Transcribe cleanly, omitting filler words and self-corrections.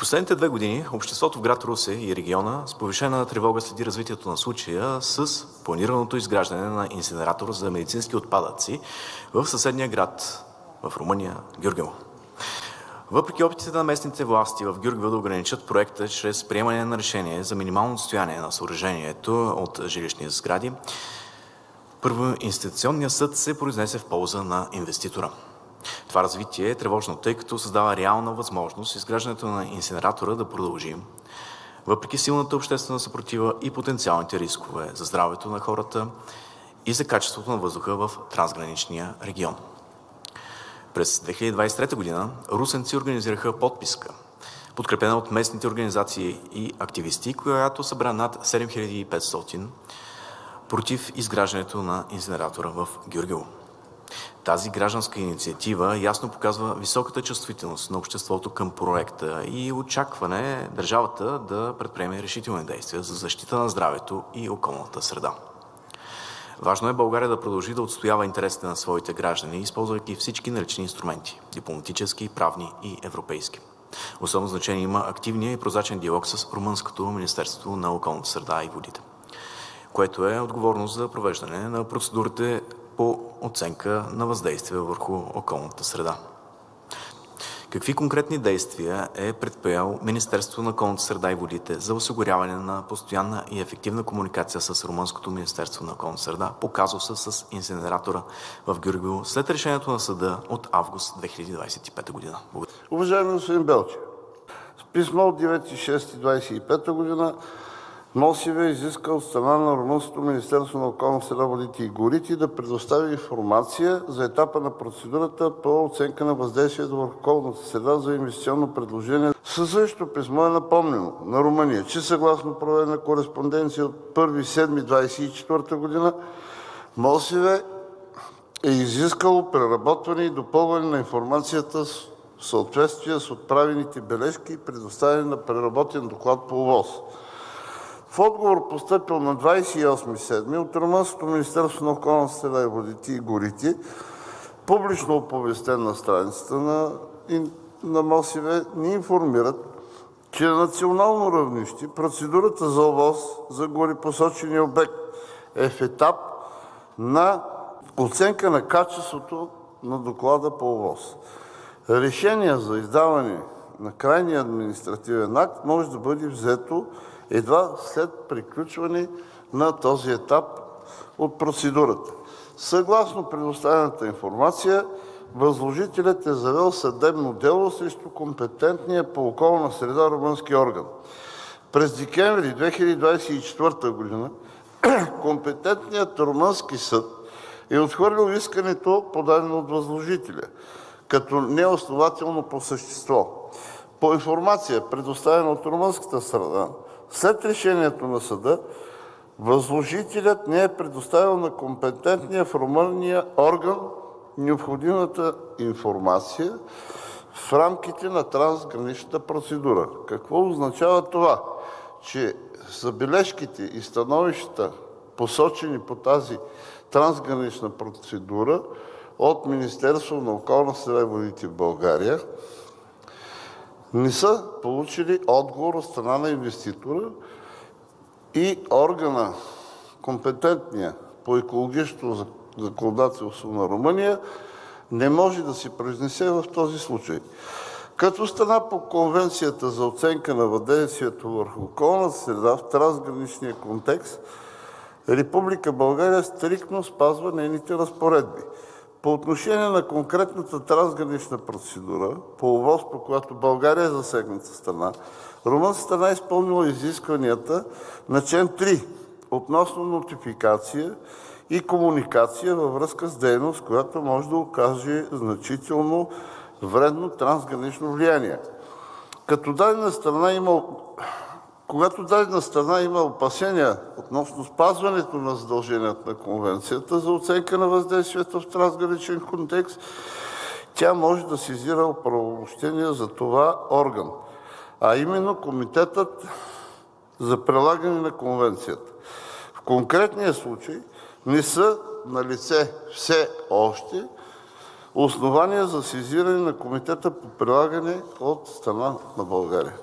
Последните 2 години обществото в град Русе и региона с повишена тревога следи развитието на случая с планираното изграждане на инсинератор за медицински отпадъци в съседния град в Румъния Гюргево. Въпреки опитите на местните власти в Гюргево да ограничат проекта чрез приемане на решение за минимално отстояние на съоръжението от жилищни сгради, първоинстанционният съд се произнесе в полза на инвеститора. Това развитие е тревожно, тъй като създава реална възможност изграждането на инсинератора да продължи, въпреки силната обществена съпротива и потенциалните рискове за здравето на хората и за качеството на въздуха в трансграничния регион. През 2023 година русенци организираха подписка, подкрепена от местните организации и активисти, която събра над 7500 против изграждането на инсинератора в Гюргево. Тази гражданска инициатива ясно показва високата чувствителност на обществото към проекта и очакване държавата да предприеме решителни действия за защита на здравето и околната среда. Важно е България да продължи да отстоява интересите на своите граждани, използвайки всички налични инструменти – дипломатически, правни и европейски. Особено значение има активния и прозрачен диалог с Румънското Министерство на околната среда и водите, което е отговорност за провеждане на процедурите по оценка на въздействие върху околната среда. Какви конкретни действия е предприело Министерството на околната среда и водите за осигуряване на постоянна и ефективна комуникация с Румънското Министерство на околната среда по казуса с инсинератора в Гюргево след решението на съда от август 2025 година? Благодаря. Уважаеми господин Белчев, с писмо от 9.6.2025 година МОСВ изиска от страна на Румънското Министерство на околната среда, водите и горите да предостави информация за етапа на процедурата по оценка на въздействието върху околната среда за инвестиционно предложение. Със същото писмо е напомнено на Румъния, че съгласно проведена кореспонденция от 1.7.2024 година МОСВ е изискало преработване и допълване на информацията в съответствие с отправените бележки и предоставяне на преработен доклад по ОВОС. В отговор, постъпил на 28.7. от Румънското Министерство на околната среда и водите и горите, публично оповестен на страницата на МОСВ, ни информират, че на национално равнище процедурата за ОВОС за горепосочения обект е в етап на оценка на качеството на доклада по ОВОС. Решение за издаване на крайния административен акт може да бъде взето едва след приключване на този етап от процедурата. Съгласно предоставената информация, възложителят е завел съдебно дело срещу компетентния по околна среда румънски орган. През декември 2024 година компетентният румънски съд е отхвърлил искането, подадено от възложителя, като неоснователно по същество. По информация, предоставена от румънската страна, след решението на съда, възложителят не е предоставил на компетентния в Румъния орган необходимата информация в рамките на трансграничната процедура. Какво означава това? Че забележките и становищата, посочени по тази трансгранична процедура от Министерството на околната среда и водите в България, не са получили отговор от страна на инвеститора и органа, компетентния по екологичното законодателство на Румъния, не може да се произнесе в този случай. Като страна по Конвенцията за оценка на въздействието върху околната среда в трансграничния контекст, Република България стриктно спазва нейните разпоредби. По отношение на конкретната трансгранична процедура по ОВОС, по която България е засегната страна, румънската страна е изпълнила изискванията на член 3 относно нотификация и комуникация във връзка с дейност, която може да окаже значително вредно трансгранично влияние. Когато дадена страна има опасения относно спазването на задълженията на Конвенцията за оценка на въздействието в трансграничен контекст, тя може да сезира оправомощения за това орган, а именно Комитетът за прилагане на Конвенцията. В конкретния случай не са налице все още основания за сезиране на Комитета по прилагане от страна на България.